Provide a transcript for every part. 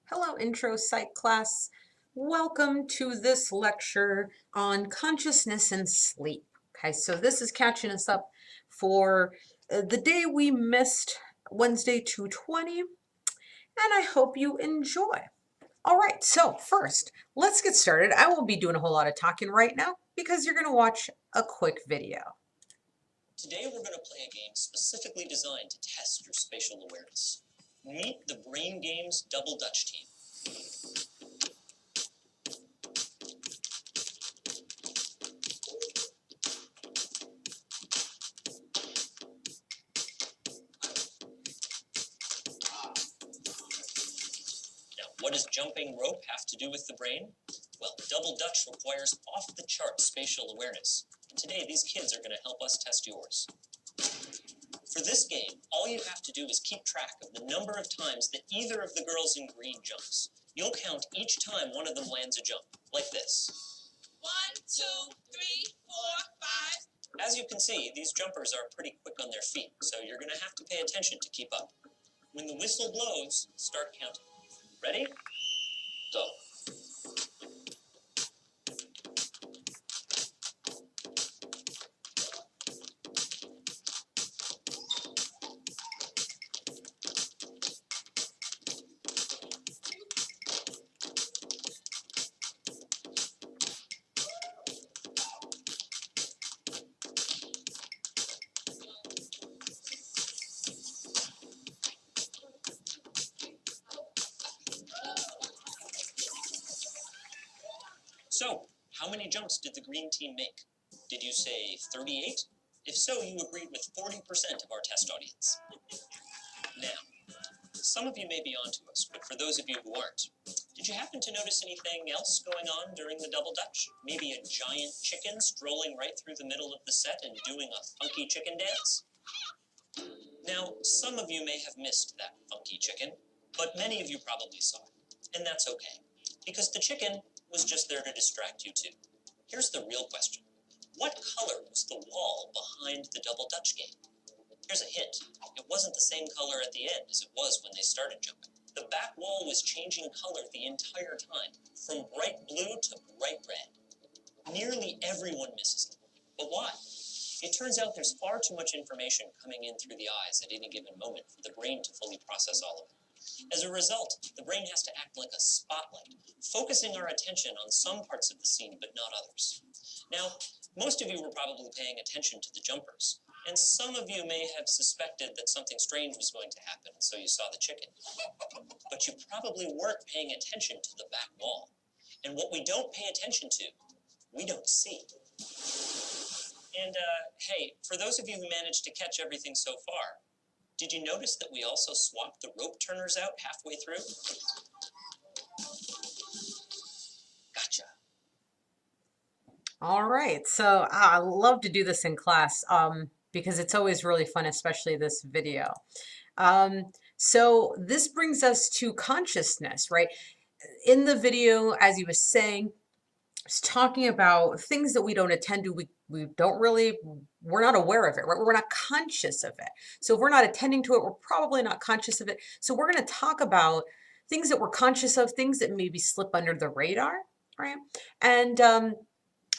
Hello, Intro Psych class. Welcome to this lecture on consciousness and sleep. Okay, so this is catching us up for the day we missed, Wednesday 220, and I hope you enjoy. All right, so first, let's get started. I won't be doing a whole lot of talking right now because you're going to watch a quick video. Today we're going to play a game specifically designed to test your spatial awareness. Meet the Brain Games Double Dutch team. Now, what does jumping rope have to do with the brain? Well, Double Dutch requires off-the-chart spatial awareness. And today these kids are going to help us test yours. For this game, all you have to do is keep track of the number of times that either of the girls in green jumps. You'll count each time one of them lands a jump, like this. 1, 2, 3, 4, 5. As you can see, these jumpers are pretty quick on their feet, so you're going to have to pay attention to keep up. When the whistle blows, start counting. Ready? Go. So, how many jumps did the green team make? Did you say 38? If so, you agreed with 40% of our test audience. Now, some of you may be onto us, but for those of you who aren't, did you happen to notice anything else going on during the Double Dutch? Maybe a giant chicken strolling right through the middle of the set and doing a funky chicken dance? Now, some of you may have missed that funky chicken, but many of you probably saw it. And that's okay, because the chicken was just there to distract you too. Here's the real question. What color was the wall behind the Double Dutch game? Here's a hint. It wasn't the same color at the end as it was when they started jumping. The back wall was changing color the entire time, from bright blue to bright red. Nearly everyone misses it. But why? It turns out there's far too much information coming in through the eyes at any given moment for the brain to fully process all of it. As a result, the brain has to act like a spotlight, focusing our attention on some parts of the scene but not others. Now, most of you were probably paying attention to the jumpers, and some of you may have suspected that something strange was going to happen, and so you saw the chicken. But you probably weren't paying attention to the back wall. And what we don't pay attention to, we don't see. And hey, for those of you who managed to catch everything so far, did you notice that we also swapped the rope turners out halfway through? Gotcha. All right, so I love to do this in class because it's always really fun, especially this video. So this brings us to consciousness, right? In the video, as he was saying, it's talking about things that we don't attend to, we don't really, we're not aware of it, right? We're not conscious of it. So if we're not attending to it, we're probably not conscious of it. So we're going to talk about things that we're conscious of, things that maybe slip under the radar, right? And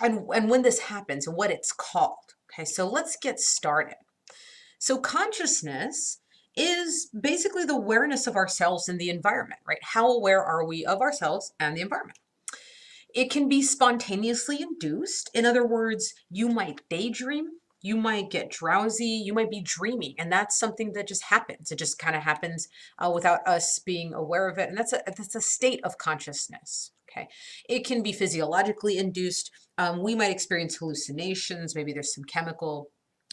when this happens and what it's called. Okay, so let's get started. So consciousness is basically the awareness of ourselves and the environment, right? How aware are we of ourselves and the environment? It can be spontaneously induced. In other words, you might daydream, you might get drowsy, you might be dreaming, and that's something that just happens. It just kind of happens without us being aware of it, and that's a state of consciousness. Okay, it can be physiologically induced. We might experience hallucinations. Maybe there's some chemical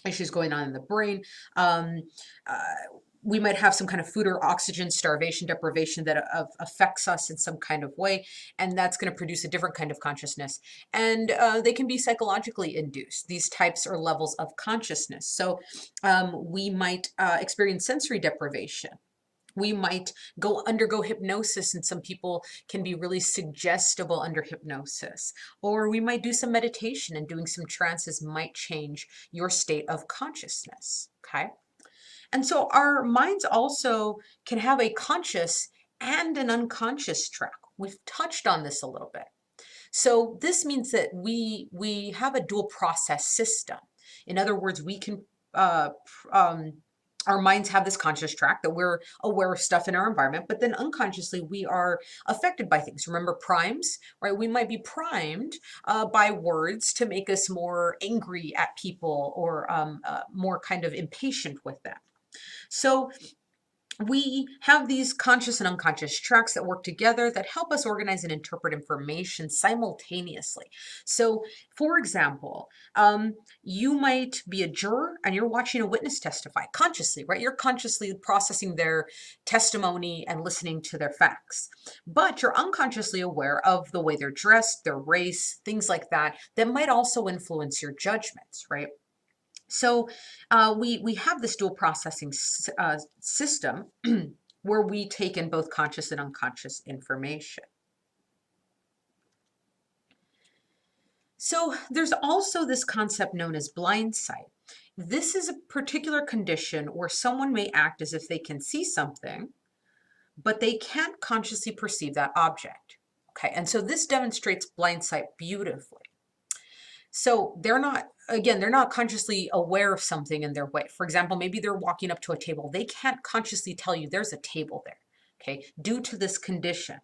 issues going on in the brain. Uh, we might have some kind of food or oxygen starvation, deprivation that affects us in some kind of way, and that's going to produce a different kind of consciousness. And they can be psychologically induced, these types or levels of consciousness. So we might experience sensory deprivation. We might undergo hypnosis, and some people can be really suggestible under hypnosis. Or we might do some meditation, and doing some trances might change your state of consciousness. Okay. And so our minds also can have a conscious and an unconscious track. We've touched on this a little bit. So this means that we have a dual process system. In other words, we can our minds have this conscious track that we're aware of stuff in our environment, but then unconsciously we are affected by things. Remember primes, right? We might be primed by words to make us more angry at people or more kind of impatient with them. So we have these conscious and unconscious tracks that work together that help us organize and interpret information simultaneously. So, for example, you might be a juror and you're watching a witness testify consciously, right? You're consciously processing their testimony and listening to their facts, but you're unconsciously aware of the way they're dressed, their race, things like that, that might also influence your judgments, right? So we have this dual processing system where we take in both conscious and unconscious information. So there's also this concept known as blind sight. This is a particular condition where someone may act as if they can see something, but they can't consciously perceive that object. Okay, and so this demonstrates blind sight beautifully. So they're not consciously aware of something in their way. For example, maybe they're walking up to a table. They can't consciously tell you there's a table there, okay, due to this condition.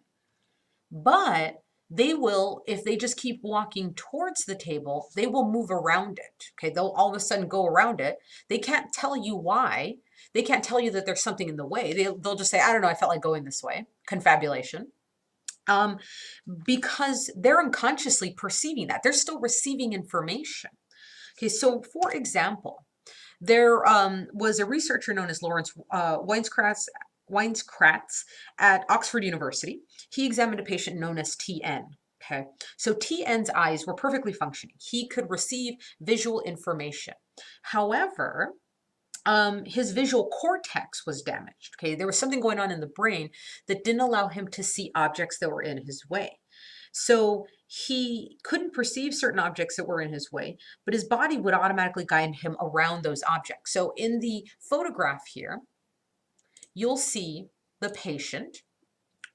But they will, if they just keep walking towards the table, they will move around it, okay? They'll all of a sudden go around it. They can't tell you why. They can't tell you that there's something in the way. They'll just say, I don't know, I felt like going this way. Confabulation. Because they're unconsciously perceiving that. They're still receiving information. Okay, so for example, there was a researcher known as Lawrence Weiskratz at Oxford University. He examined a patient known as TN. Okay, so TN's eyes were perfectly functioning. He could receive visual information. However, his visual cortex was damaged. Okay, there was something going on in the brain that didn't allow him to see objects that were in his way. So he couldn't perceive certain objects that were in his way, but his body would automatically guide him around those objects. So in the photograph here, you'll see the patient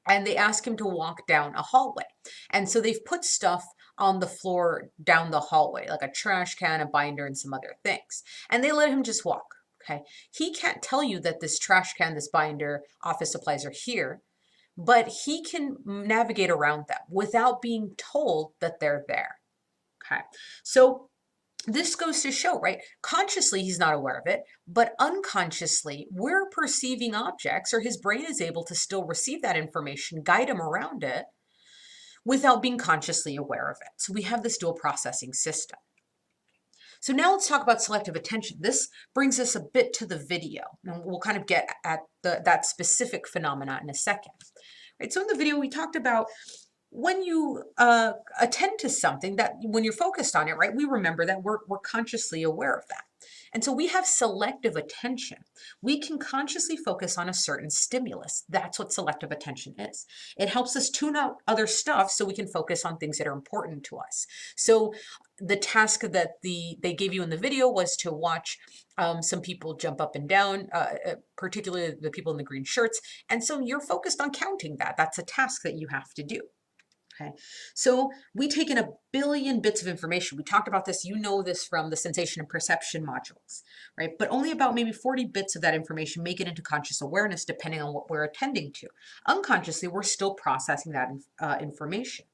and they ask him to walk down a hallway. And so they've put stuff on the floor down the hallway, like a trash can, a binder, and some other things. And they let him just walk. Okay, he can't tell you that this trash can, this binder, office supplies are here, but he can navigate around them without being told that they're there. Okay, so this goes to show, right? Consciously, he's not aware of it, but unconsciously, we're perceiving objects, or his brain is able to still receive that information, guide him around it without being consciously aware of it. So we have this dual processing system. So now let's talk about selective attention. This brings us a bit to the video, and we'll kind of get at that specific phenomena in a second. Right, so in the video, we talked about when you attend to something, that when you're focused on it, right, we remember that we're consciously aware of that. And so we have selective attention. We can consciously focus on a certain stimulus. That's what selective attention is. It helps us tune out other stuff so we can focus on things that are important to us. So the task that they gave you in the video was to watch some people jump up and down, particularly the people in the green shirts. And so you're focused on counting that. That's a task that you have to do. Okay, so we take in 1 billion bits of information. We talked about this, you know this from the sensation and perception modules, right? But only about maybe 40 bits of that information make it into conscious awareness, depending on what we're attending to. Unconsciously, we're still processing that information.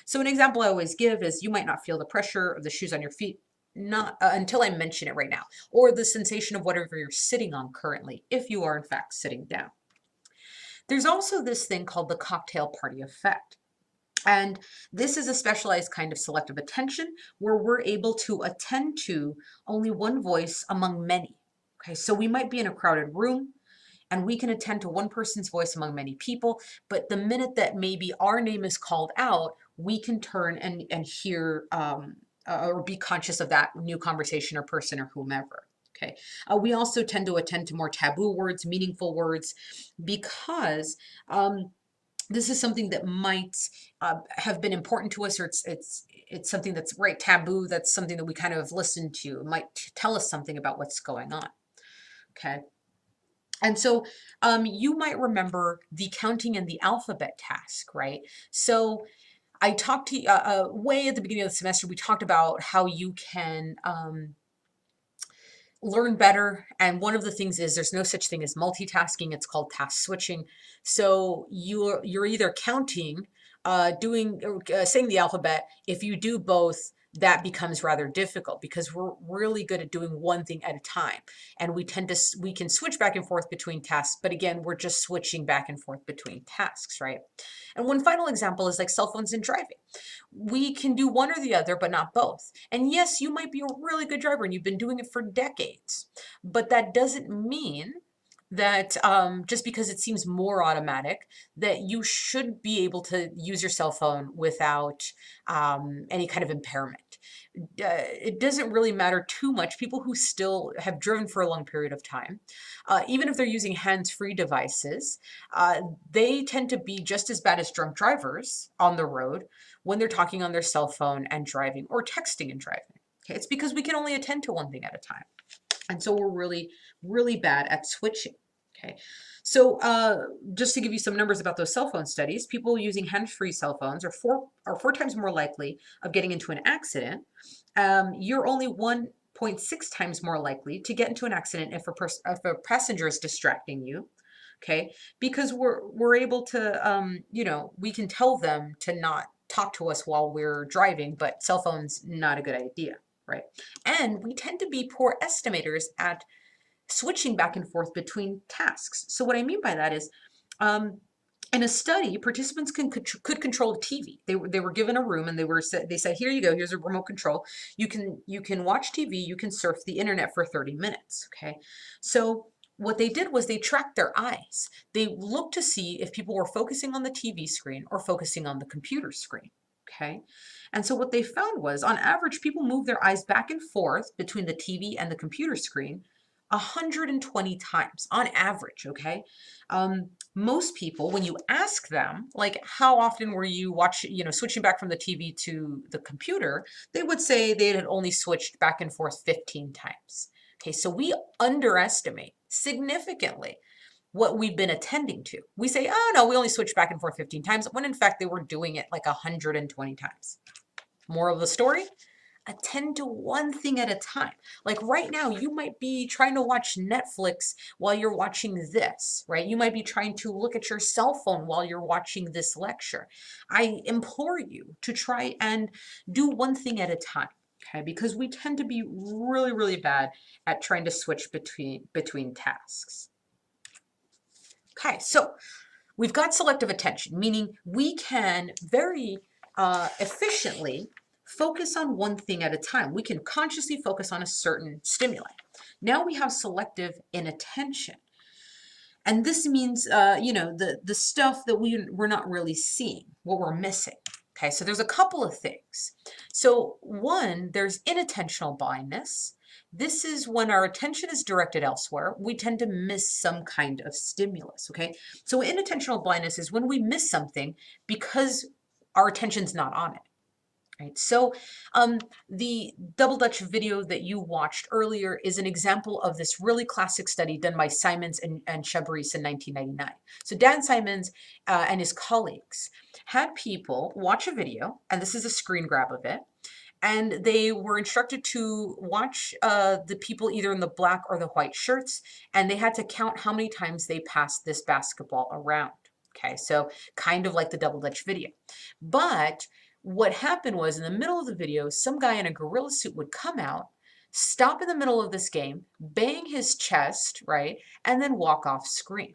So an example I always give is you might not feel the pressure of the shoes on your feet not until I mention it right now, or the sensation of whatever you're sitting on currently, if you are in fact sitting down. There's also this thing called the cocktail party effect. And this is a specialized kind of selective attention where we're able to attend to only one voice among many. Okay, so we might be in a crowded room and we can attend to one person's voice among many people, but the minute that maybe our name is called out, we can turn and hear or be conscious of that new conversation or person or whomever. Okay. We also tend to attend to more taboo words, meaningful words, because this is something that might have been important to us, or it's something that's right taboo. That's something that we kind of listen to. It might tell us something about what's going on. Okay. And so you might remember the counting and the alphabet task, right? So I talked to you way at the beginning of the semester, we talked about how you can learn better. And one of the things is there's no such thing as multitasking. It's called task switching. So you're either counting, doing, saying the alphabet. If you do both, that becomes rather difficult because we're really good at doing one thing at a time. And we can switch back and forth between tasks, but again, we're just switching back and forth between tasks, right? And one final example is like cell phones and driving. We can do one or the other, but not both. And yes, you might be a really good driver and you've been doing it for decades, but that doesn't mean that just because it seems more automatic, that you should be able to use your cell phone without any kind of impairment. It doesn't really matter too much. People who still have driven for a long period of time, even if they're using hands-free devices, they tend to be just as bad as drunk drivers on the road when they're talking on their cell phone and driving or texting and driving. Okay, it's because we can only attend to one thing at a time. And so we're really, really bad at switching. Okay, so just to give you some numbers about those cell phone studies, people using hands-free cell phones are four times more likely of getting into an accident. You're only 1.6 times more likely to get into an accident if a passenger is distracting you. Okay, because we're able to, you know, we can tell them to not talk to us while we're driving, but cell phones, not a good idea, right? And we tend to be poor estimators at switching back and forth between tasks. So what I mean by that is, in a study, participants could control a TV. They were given a room and they said, here you go, here's a remote control. You can watch TV, you can surf the internet for 30 minutes. Okay, so what they did was they tracked their eyes. They looked to see if people were focusing on the TV screen or focusing on the computer screen. Okay, and so what they found was, on average, people move their eyes back and forth between the TV and the computer screen 120 times on average, okay? Most people, when you ask them, like, how often were you switching back from the TV to the computer, they would say they had only switched back and forth 15 times. Okay, so we underestimate significantly what we've been attending to. We say, oh no, we only switched back and forth 15 times, when in fact they were doing it like 120 times. Moral of the story? Attend to one thing at a time. Like right now, you might be trying to watch Netflix while you're watching this, right? You might be trying to look at your cell phone while you're watching this lecture. I implore you to try and do one thing at a time, okay? Because we tend to be really, really bad at trying to switch between tasks. Okay, so we've got selective attention, meaning we can very efficiently focus on one thing at a time. We can consciously focus on a certain stimuli. Now we have selective inattention. And this means, the stuff that we're not really seeing, what we're missing. Okay, so there's a couple of things. So one, there's inattentional blindness. This is when our attention is directed elsewhere. We tend to miss some kind of stimulus, okay? So inattentional blindness is when we miss something because our attention's not on it. Right. So the Double Dutch video that you watched earlier is an example of this really classic study done by Simons and Chabrice in 1999. So Dan Simons and his colleagues had people watch a video, and this is a screen grab of it, and they were instructed to watch the people either in the black or the white shirts, and they had to count how many times they passed this basketball around. Okay, so kind of like the Double Dutch video. But what happened was, in the middle of the video, some guy in a gorilla suit would come out, stop in the middle of this game, bang his chest, right, and then walk off screen.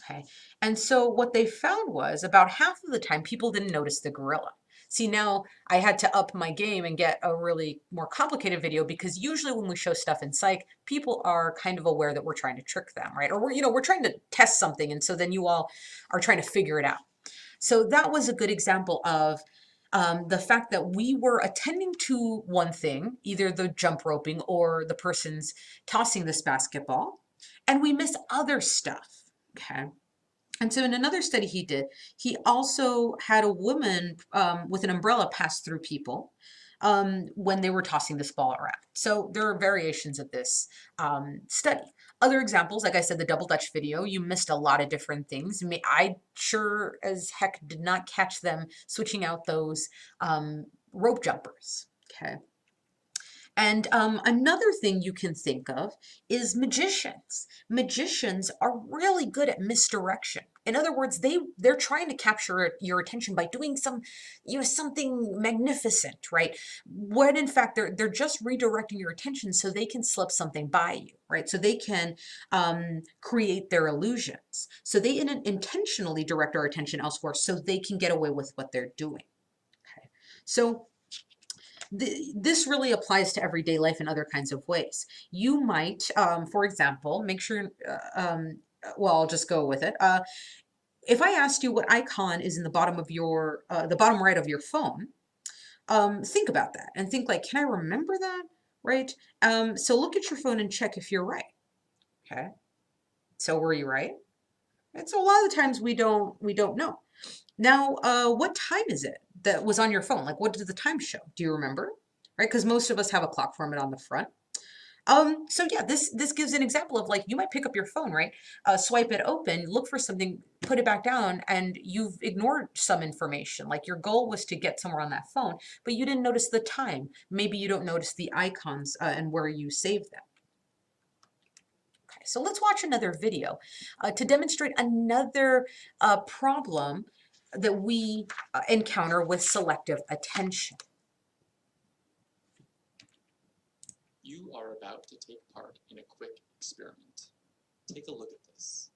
Okay, and so what they found was about half of the time people didn't notice the gorilla. See, now I had to up my game and get a really more complicated video, because usually when we show stuff in psych, people are kind of aware that we're trying to trick them, right? Or we're trying to test something, and so then you all are trying to figure it out. So that was a good example of the fact that we were attending to one thing, either the jump roping or the person's tossing this basketball, and we miss other stuff, okay? And so in another study he did, he also had a woman with an umbrella pass through people when they were tossing this ball around. So there are variations of this study. Other examples, like I said, the double Dutch video, you missed a lot of different things. I sure as heck did not catch them switching out those rope jumpers. Okay. And another thing you can think of is magicians. Magicians are really good at misdirection. In other words, they're trying to capture your attention by doing something magnificent, right? When in fact they're just redirecting your attention so they can slip something by you, right? So they can create their illusions. So they intentionally direct our attention elsewhere so they can get away with what they're doing. Okay, so this really applies to everyday life in other kinds of ways. You might, for example, make sure, well, I'll just go with it. If I asked you what icon is in the bottom of the bottom right of your phone, think about that and think like, can I remember that, right? So look at your phone and check if you're right. Okay. So were you right? And so a lot of the times we don't know. Now, what time is it that was on your phone? Like, what did the time show? Do you remember? Right? Because most of us have a clock format on the front. So yeah, this gives an example of like, you might pick up your phone, right? Swipe it open, look for something, put it back down, and you've ignored some information. Like your goal was to get somewhere on that phone, but you didn't notice the time. Maybe you don't notice the icons and where you saved them. Okay, so let's watch another video to demonstrate another problem that we encounter with selective attention. You are about to take part in a quick experiment. Take a look at this.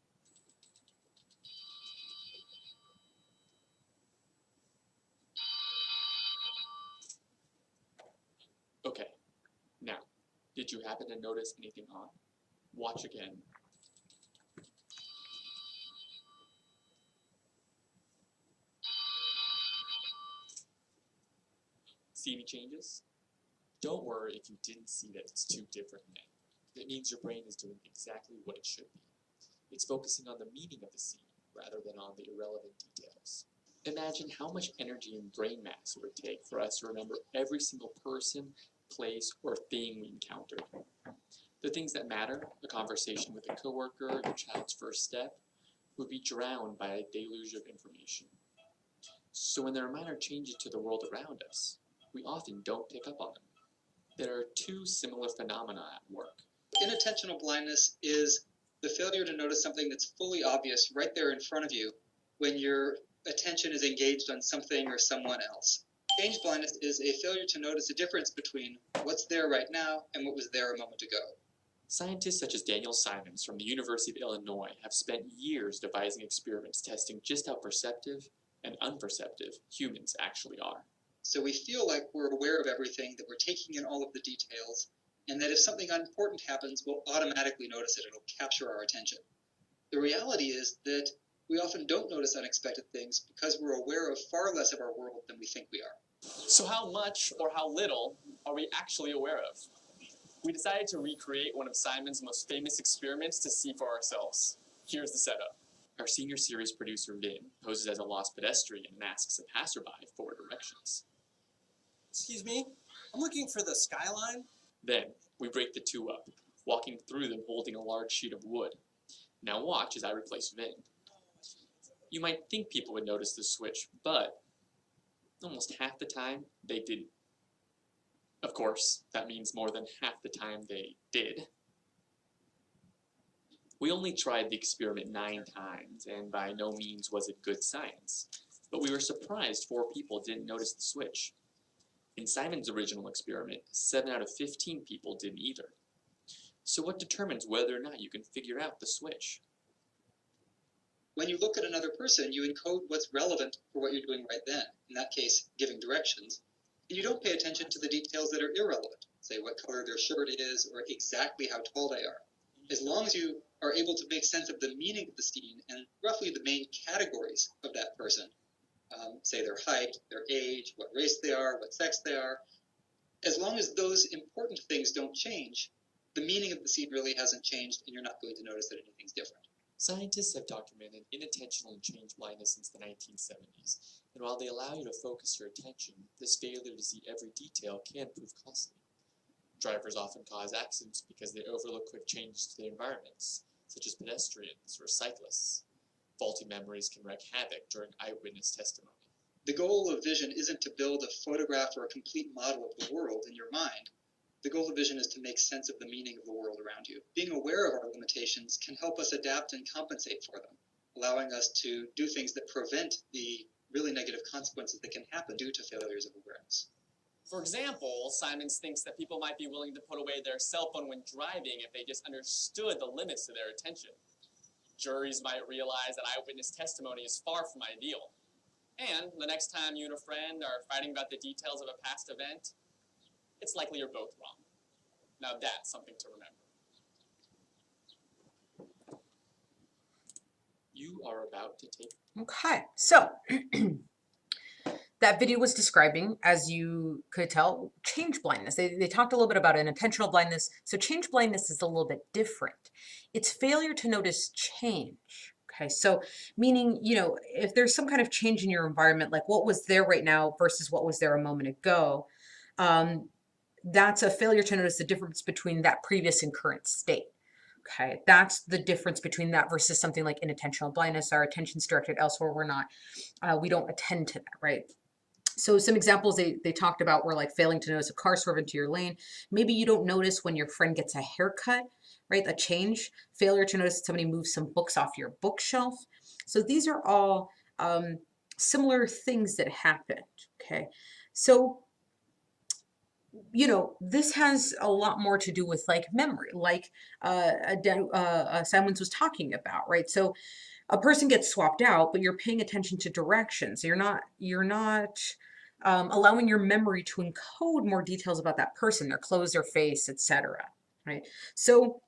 Okay, now, did you happen to notice anything odd? Watch again. See any changes? Don't worry if you didn't see that it's two different men. It means your brain is doing exactly what it should be. It's focusing on the meaning of the scene rather than on the irrelevant details. Imagine how much energy and brain mass it would take for us to remember every single person, place, or thing we encountered. The things that matter, a conversation with a coworker, your child's first step, would be drowned by a deluge of information. So when there are minor changes to the world around us, we often don't pick up on them. There are two similar phenomena at work. Inattentional blindness is the failure to notice something that's fully obvious right there in front of you when your attention is engaged on something or someone else. Change blindness is a failure to notice the difference between what's there right now and what was there a moment ago. Scientists such as Daniel Simons from the University of Illinois have spent years devising experiments testing just how perceptive and unperceptive humans actually are. So we feel like we're aware of everything, that we're taking in all of the details, and that if something important happens, we'll automatically notice it. It'll capture our attention. The reality is that we often don't notice unexpected things because we're aware of far less of our world than we think we are. So how much or how little are we actually aware of? We decided to recreate one of Simon's most famous experiments to see for ourselves. Here's the setup. Our senior series producer, Vin, poses as a lost pedestrian and asks a passerby for directions. Excuse me, I'm looking for the skyline. Then, we break the two up, walking through them holding a large sheet of wood. Now watch as I replace Vin. You might think people would notice the switch, but almost half the time, they didn't. Of course, that means more than half the time they did. We only tried the experiment 9 times, and by no means was it good science. But we were surprised 4 people didn't notice the switch. In Simon's original experiment, 7 out of 15 people didn't either. So what determines whether or not you can figure out the switch? When you look at another person, you encode what's relevant for what you're doing right then, in that case, giving directions, and you don't pay attention to the details that are irrelevant, say what color their shirt is or exactly how tall they are. As long as you are able to make sense of the meaning of the scene and roughly the main categories of that person, say their height, their age, what race they are, what sex they are, as long as those important things don't change, the meaning of the scene really hasn't changed and you're not going to notice that anything's different. Scientists have documented inattentional and change blindness since the 1970s, and while they allow you to focus your attention, this failure to see every detail can prove costly. Drivers often cause accidents because they overlook quick changes to their environments, such as pedestrians or cyclists. Faulty memories can wreak havoc during eyewitness testimony. The goal of vision isn't to build a photograph or a complete model of the world in your mind. The goal of vision is to make sense of the meaning of the world around you. Being aware of our limitations can help us adapt and compensate for them, allowing us to do things that prevent the really negative consequences that can happen due to failures of awareness. For example, Simons thinks that people might be willing to put away their cell phone when driving if they just understood the limits to their attention. Juries might realize that eyewitness testimony is far from ideal. And the next time you and a friend are fighting about the details of a past event, it's likely you're both wrong. Now that's something to remember. You are about to take. Okay, so that video was describing, as you could tell, change blindness. They talked a little bit about inattentional blindness. So change blindness is a little bit different. It's failure to notice change. Okay, so meaning, you know, if there's some kind of change in your environment, like what was there right now versus what was there a moment ago, that's a failure to notice the difference between that previous and current state. Okay, that's the difference between that versus something like inattentional blindness. Our attention's directed elsewhere. We don't attend to that, right? So some examples they talked about were like failing to notice a car swerve into your lane. Maybe you don't notice when your friend gets a haircut, right? A change. Failure to notice that somebody moves some books off your bookshelf. So these are all similar things that happened, okay? So, you know, this has a lot more to do with like memory, like Simons was talking about, right? So a person gets swapped out, but you're paying attention to directions. You're not allowing your memory to encode more details about that person, their clothes, their face, etc. Right? So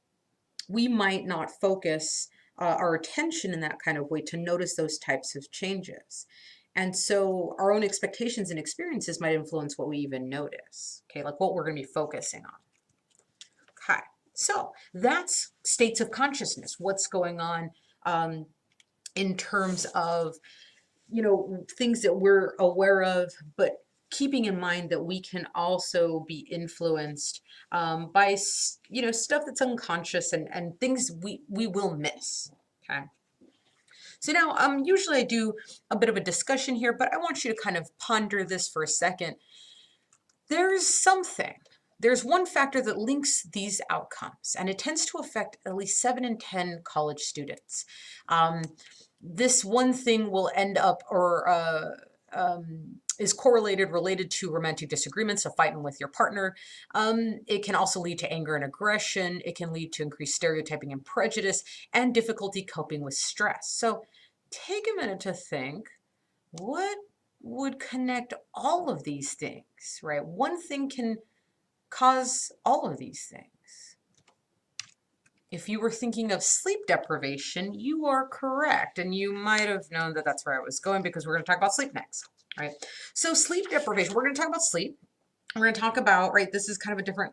we might not focus our attention in that kind of way to notice those types of changes. And so our own expectations and experiences might influence what we even notice, okay, like what we're going to be focusing on. Okay, so that's states of consciousness, what's going on in terms of, you know, things that we're aware of, but keeping in mind that we can also be influenced by, you know, stuff that's unconscious and things we will miss, okay? So now, usually I do a bit of a discussion here, but I want you to kind of ponder this for a second. There's one factor that links these outcomes, and it tends to affect at least 7 in 10 college students. This one thing will end up is related to romantic disagreements, so fighting with your partner. It can also lead to anger and aggression. It can lead to increased stereotyping and prejudice and difficulty coping with stress. So take a minute to think, what would connect all of these things, right? One thing can cause all of these things. If you were thinking of sleep deprivation, you are correct. And you might have known that that's where I was going because we're going to talk about sleep next, right? So sleep deprivation, we're going to talk about sleep. We're going to talk about, right, this is kind of a different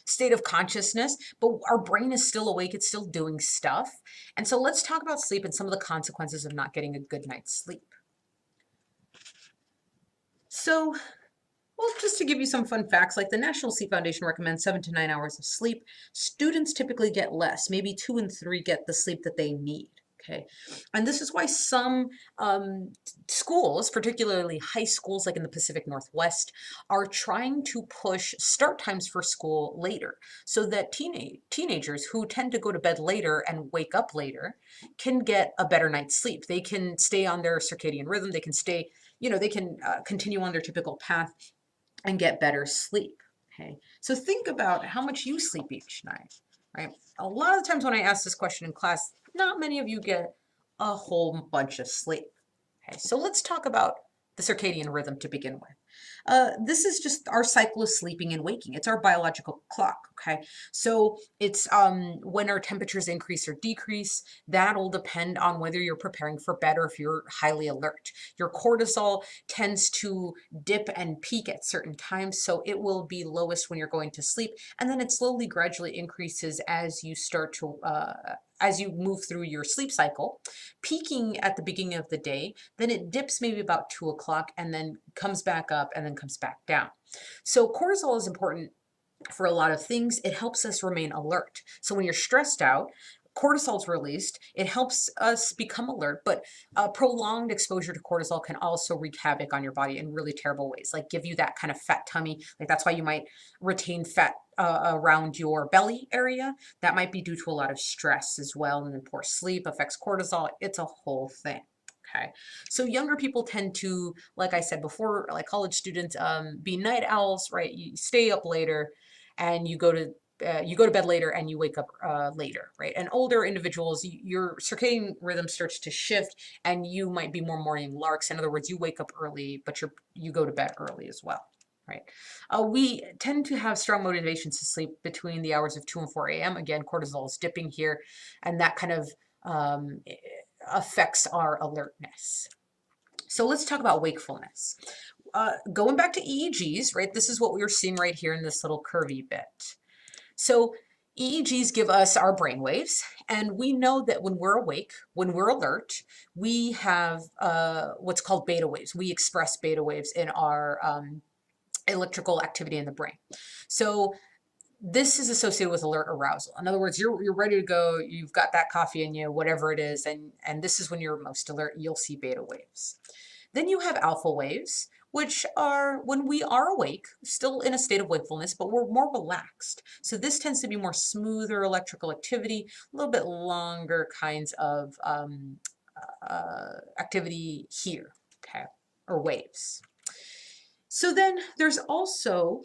state of consciousness, but our brain is still awake. It's still doing stuff. And so let's talk about sleep and some of the consequences of not getting a good night's sleep. So, well, just to give you some fun facts, like the National Sleep Foundation recommends 7 to 9 hours of sleep. Students typically get less, maybe 2 and 3 get the sleep that they need. Okay, and this is why some schools, particularly high schools like in the Pacific Northwest, are trying to push start times for school later so that teenagers who tend to go to bed later and wake up later can get a better night's sleep. They can stay on their circadian rhythm. They can stay, you know, they can continue on their typical path and get better sleep. Okay, so think about how much you sleep each night, right? A lot of the times when I ask this question in class, not many of you get a whole bunch of sleep. Okay, so let's talk about the circadian rhythm to begin with. This is just our cycle of sleeping and waking. It's our biological clock, okay? So it's when our temperatures increase or decrease. That'll depend on whether you're preparing for bed or if you're highly alert. Your cortisol tends to dip and peak at certain times, so it will be lowest when you're going to sleep, and then it slowly, gradually increases as you start to as you move through your sleep cycle, peaking at the beginning of the day, then it dips maybe about 2 o'clock and then comes back up and then comes back down. So cortisol is important for a lot of things. It helps us remain alert. So when you're stressed out, cortisol's released. It helps us become alert, but prolonged exposure to cortisol can also wreak havoc on your body in really terrible ways, like give you that kind of fat tummy. Like that's why you might retain fat around your belly area. That might be due to a lot of stress as well. And then poor sleep affects cortisol. It's a whole thing. Okay, so younger people tend to, like I said before, like college students, be night owls, right? You stay up later and you go to bed later and you wake up later, right? And older individuals, your circadian rhythm starts to shift and you might be more morning larks. In other words, you wake up early, but you go to bed early as well, right? We tend to have strong motivations to sleep between the hours of 2 and 4 a.m. Again, cortisol is dipping here, and that kind of affects our alertness. So let's talk about wakefulness. Going back to EEGs, right? This is what we were seeing right here in this little curvy bit. So EEGs give us our brain waves, and we know that when we're awake, when we're alert, we have what's called beta waves. We express beta waves in our electrical activity in the brain. So this is associated with alert arousal. In other words, you're ready to go, you've got that coffee in you, whatever it is, and this is when you're most alert, you'll see beta waves. Then you have alpha waves, which are when we are awake, still in a state of wakefulness, but we're more relaxed. So this tends to be more smoother electrical activity, a little bit longer kinds of activity here, okay, or waves. So then there's also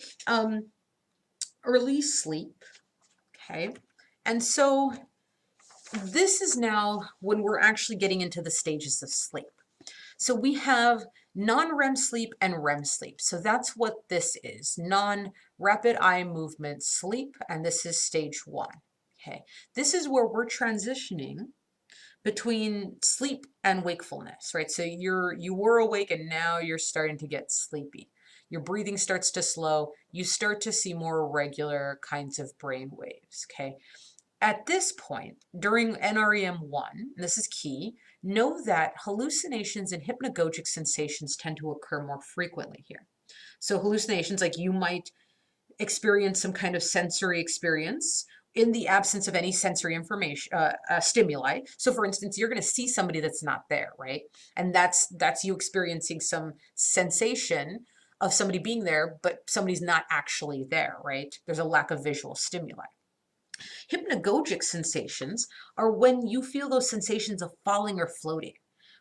early sleep, okay? And so this is now when we're actually getting into the stages of sleep. So we have non-REM sleep and REM sleep. So that's what this is, non-rapid eye movement sleep, and this is stage 1, okay? This is where we're transitioning between sleep and wakefulness, right? So you were awake and now you're starting to get sleepy. Your breathing starts to slow. You start to see more regular kinds of brain waves, okay? At this point, during NREM1, and this is key, know that hallucinations and hypnagogic sensations tend to occur more frequently here. So hallucinations, like you might experience some kind of sensory experience in the absence of any sensory information, stimuli. So for instance, you're going to see somebody that's not there, right? And that's you experiencing some sensation of somebody being there, but somebody's not actually there, right? There's a lack of visual stimuli. Hypnagogic sensations are when you feel those sensations of falling or floating,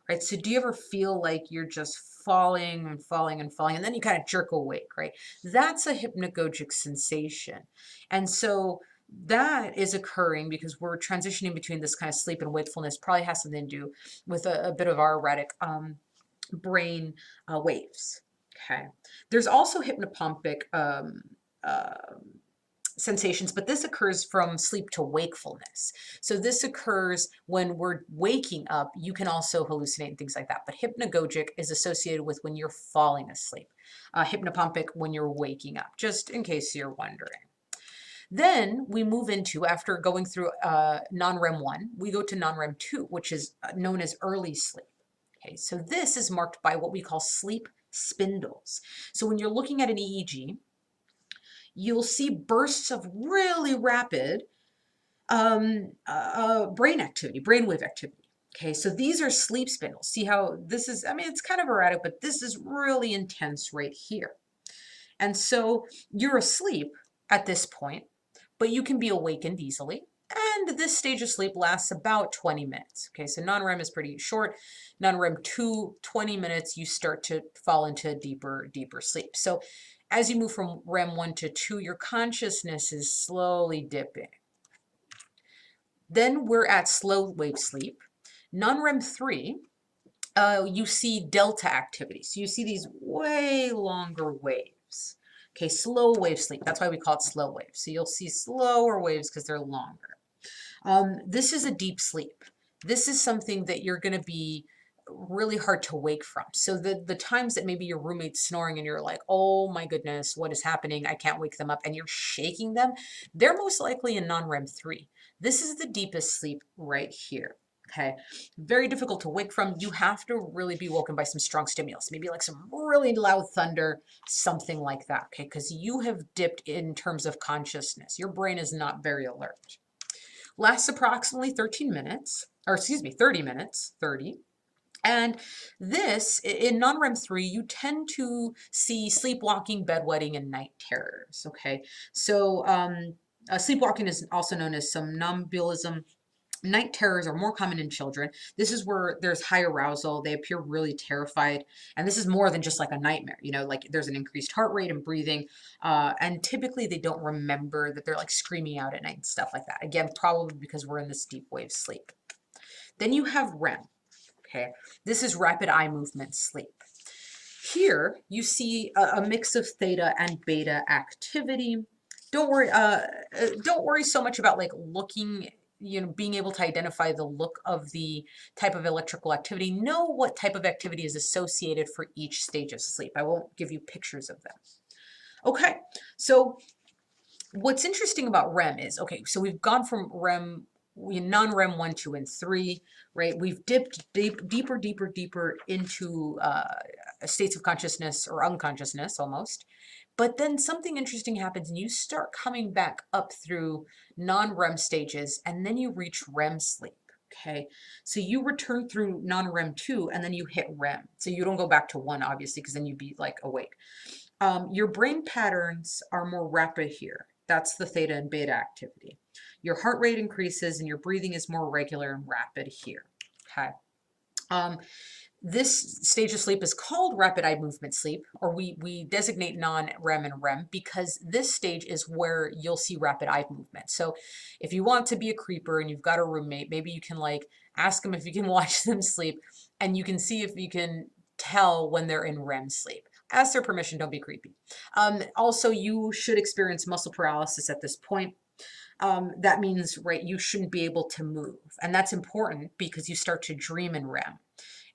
right? So do you ever feel like you're just falling and falling and falling, and then you kind of jerk awake, right? That's a hypnagogic sensation. And so that is occurring because we're transitioning between this kind of sleep and wakefulness. Probably has something to do with a bit of our erratic brain waves. Okay. There's also hypnopompic sensations, but this occurs from sleep to wakefulness. So this occurs when we're waking up. You can also hallucinate and things like that, but hypnagogic is associated with when you're falling asleep. Hypnopompic when you're waking up, just in case you're wondering. Then we move into, after going through non-REM 1, we go to non-REM 2, which is known as early sleep. Okay, so this is marked by what we call sleep spindles. So when you're looking at an EEG, you'll see bursts of really rapid brain activity, brainwave activity. Okay, so these are sleep spindles. See how this is, I mean, it's kind of erratic, but this is really intense right here. And so you're asleep at this point, but you can be awakened easily. And this stage of sleep lasts about 20 minutes. Okay, so non-REM is pretty short. Non-REM 2, 20 minutes, you start to fall into deeper sleep. So as you move from REM 1 to 2, your consciousness is slowly dipping. Then we're at slow wave sleep. Non-REM 3, you see delta activity. So you see these way longer waves. Okay, slow wave sleep. That's why we call it slow wave. So you'll see slower waves because they're longer. This is a deep sleep. This is something that you're going to be really hard to wake from. So the times that maybe your roommate's snoring and you're like, oh my goodness, what is happening? I can't wake them up, and you're shaking them, they're most likely in non-REM 3. This is the deepest sleep right here. Okay, very difficult to wake from. You have to really be woken by some strong stimulus, maybe like some really loud thunder, something like that, okay? Because you have dipped in terms of consciousness. Your brain is not very alert. Lasts approximately 13 minutes, or excuse me, 30 minutes, 30. And this, in non-REM 3, you tend to see sleepwalking, bedwetting, and night terrors, okay? So sleepwalking is also known as somnambulism. Night terrors are more common in children. This is where there's high arousal. They appear really terrified. And this is more than just like a nightmare, you know, like there's an increased heart rate and breathing. And typically they don't remember that they're like screaming out at night and stuff like that. Again, probably because we're in this deep wave sleep. Then you have REM. Okay, this is rapid eye movement sleep. Here you see a mix of theta and beta activity. Don't worry so much about like looking, you know, being able to identify the look of the type of electrical activity. Know what type of activity is associated for each stage of sleep. I won't give you pictures of them. Okay, so what's interesting about REM is, okay, so we've gone from REM, non-REM 1, 2, and 3, right? We've dipped deeper into states of consciousness or unconsciousness almost. But then something interesting happens and you start coming back up through non-REM stages and then you reach REM sleep. Okay, so you return through non-REM 2 and then you hit REM. So you don't go back to 1, obviously, because then you'd be like awake. Your brain patterns are more rapid here. That's the theta and beta activity. Your heart rate increases and your breathing is more regular and rapid here. Okay. This stage of sleep is called rapid eye movement sleep, or we designate non-REM and REM because this stage is where you'll see rapid eye movement. So if you want to be a creeper and you've got a roommate, maybe you can like ask them if you can watch them sleep and you can see if you can tell when they're in REM sleep. Ask their permission, don't be creepy. Also, you should experience muscle paralysis at this point. That means, right, you shouldn't be able to move. And that's important because you start to dream in REM.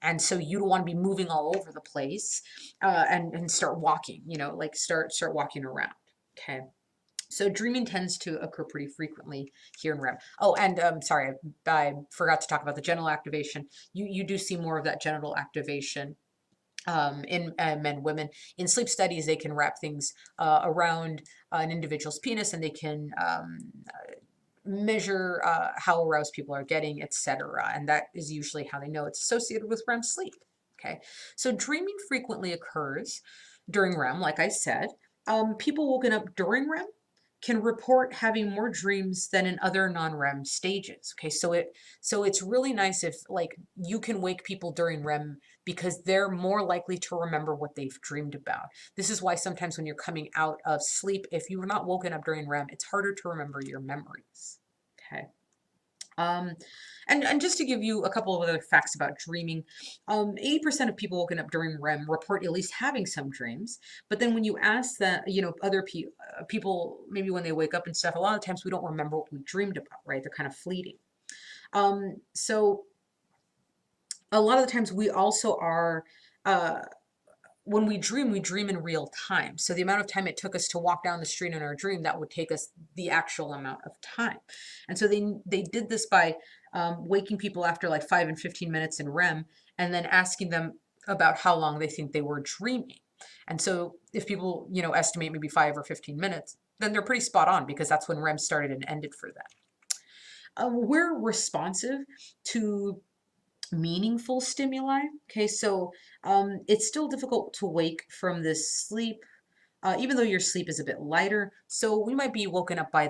And so you don't want to be moving all over the place and start walking, you know, like start walking around. Okay. So dreaming tends to occur pretty frequently here in REM. Oh, and sorry, I forgot to talk about the genital activation. You do see more of that genital activation in men and women. In sleep studies, they can wrap things around an individual's penis and they can measure how aroused people are getting, etc. And that is usually how they know it's associated with REM sleep. Okay, so dreaming frequently occurs during REM, like I said. People woken up during REM can report having more dreams than in other non-REM stages. Okay, so it's really nice if like you can wake people during REM because they're more likely to remember what they've dreamed about. This is why sometimes when you're coming out of sleep, if you were not woken up during REM, it's harder to remember your memories. Okay. And just to give you a couple of other facts about dreaming, 80% of people woken up during REM report at least having some dreams. But then when you ask that, you know, other people, maybe when they wake up and stuff, a lot of times we don't remember what we dreamed about, right? They're kind of fleeting. So a lot of the times we also are, when we dream in real time. So the amount of time it took us to walk down the street in our dream, that would take us the actual amount of time. And so they did this by waking people after like 5 and 15 minutes in REM and then asking them about how long they think they were dreaming. And so if people, you know, estimate maybe 5 or 15 minutes, then they're pretty spot on because that's when REM started and ended for them. We're responsive to meaningful stimuli. Okay, so it's still difficult to wake from this sleep, even though your sleep is a bit lighter. So we might be woken up by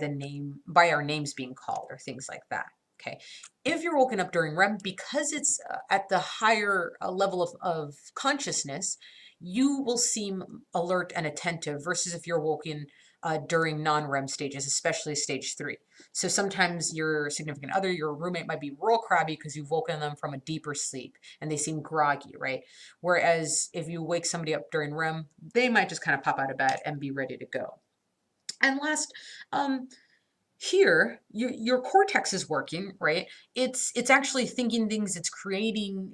our names being called or things like that. Okay, if you're woken up during REM, because it's at the higher level of consciousness, you will seem alert and attentive versus if you're woken during non-REM stages, especially stage 3. So sometimes your significant other, your roommate might be real crabby because you've woken them from a deeper sleep and they seem groggy, right? Whereas if you wake somebody up during REM, they might just kind of pop out of bed and be ready to go. And last, here, your cortex is working, right? It's actually thinking things, it's creating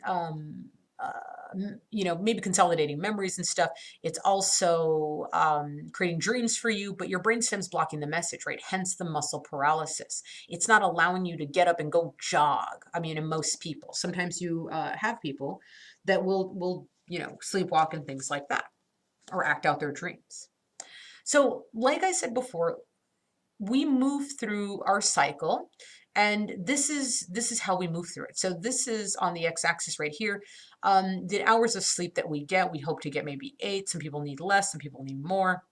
maybe consolidating memories and stuff. It's also creating dreams for you, but your brainstem's blocking the message, right? Hence the muscle paralysis. It's not allowing you to get up and go jog. I mean, in most people, sometimes you have people that will sleepwalk and things like that, or act out their dreams. So, like I said before, we move through our cycle, and this is how we move through it. So this is on the x-axis right here. The hours of sleep that we get, we hope to get maybe 8. Some people need less, some people need more.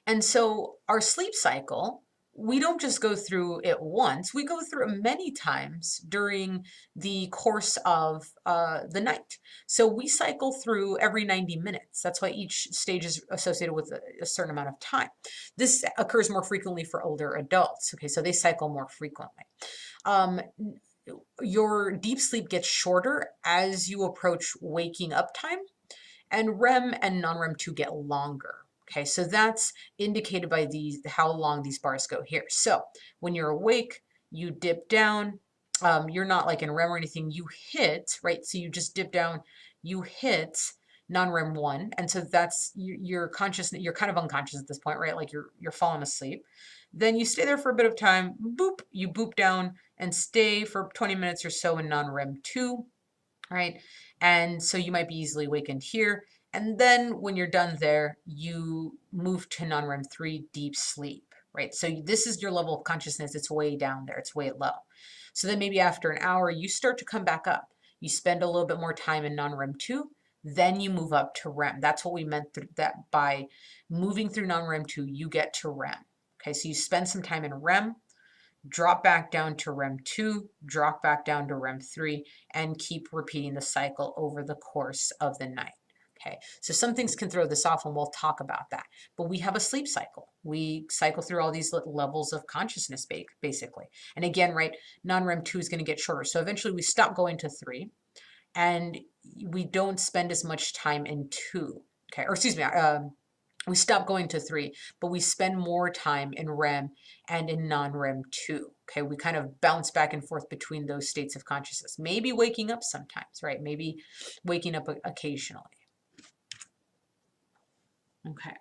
And so our sleep cycle, we don't just go through it once, we go through it many times during the course of the night. So we cycle through every 90 minutes. That's why each stage is associated with a certain amount of time. This occurs more frequently for older adults. Okay, so they cycle more frequently. Your deep sleep gets shorter as you approach waking up time, and REM and non-REM 2 get longer. Okay, so that's indicated by how long these bars go here. So when you're awake, you dip down. You're not like in REM or anything. You hit, right? So you just dip down. You hit non-REM 1, and so that's your consciousness. You're kind of unconscious at this point, right? Like you're falling asleep. Then you stay there for a bit of time. Boop, you boop down and stay for 20 minutes or so in non-REM 2, right? And so you might be easily awakened here. And then when you're done there, you move to non-REM 3, deep sleep, right? So this is your level of consciousness. It's way down there. It's way low. So then maybe after an hour, you start to come back up. You spend a little bit more time in non-REM 2, then you move up to REM. That's what we meant that by moving through non-REM 2, you get to REM. Okay, so you spend some time in REM, drop back down to REM 2, drop back down to REM 3, and keep repeating the cycle over the course of the night. Okay, so some things can throw this off, and we'll talk about that. But we have a sleep cycle. We cycle through all these levels of consciousness, basically. And again, right, non-REM 2 is going to get shorter. So eventually we stop going to 3, and we don't spend as much time in 2. Okay, or excuse me, we stop going to 3, but we spend more time in REM and in non-REM 2. Okay, we kind of bounce back and forth between those states of consciousness. Maybe waking up sometimes, right? Maybe waking up occasionally. Okay,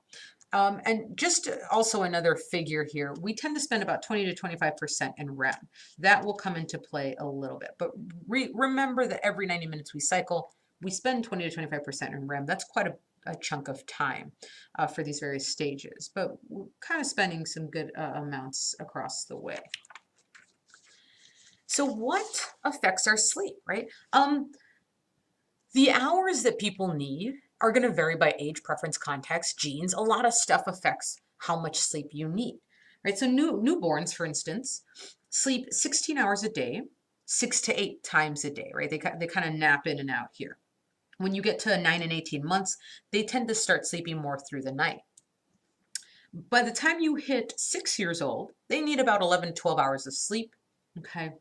and just also another figure here, we tend to spend about 20 to 25% in REM. That will come into play a little bit, but remember that every 90 minutes we cycle, we spend 20 to 25% in REM. That's quite a chunk of time for these various stages, but we're kind of spending some good amounts across the way. So what affects our sleep, right? The hours that people need are going to vary by age, preference, context, genes. A lot of stuff affects how much sleep you need, right? So newborns, for instance, sleep 16 hours a day, 6 to 8 times a day, right? They kind of nap in and out here. When you get to 9 and 18 months, they tend to start sleeping more through the night. By the time you hit 6 years old, they need about 11, 12 hours of sleep, okay?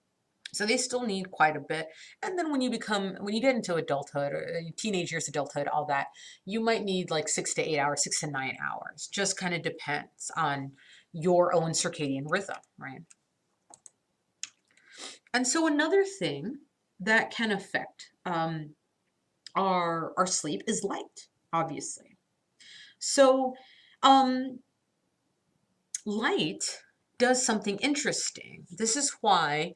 So they still need quite a bit. And then when you get into adulthood, or teenage years, adulthood, all that, you might need like 6 to 8 hours, 6 to 9 hours. Just kind of depends on your own circadian rhythm, right? And so another thing that can affect our sleep is light, obviously. So light does something interesting. This is why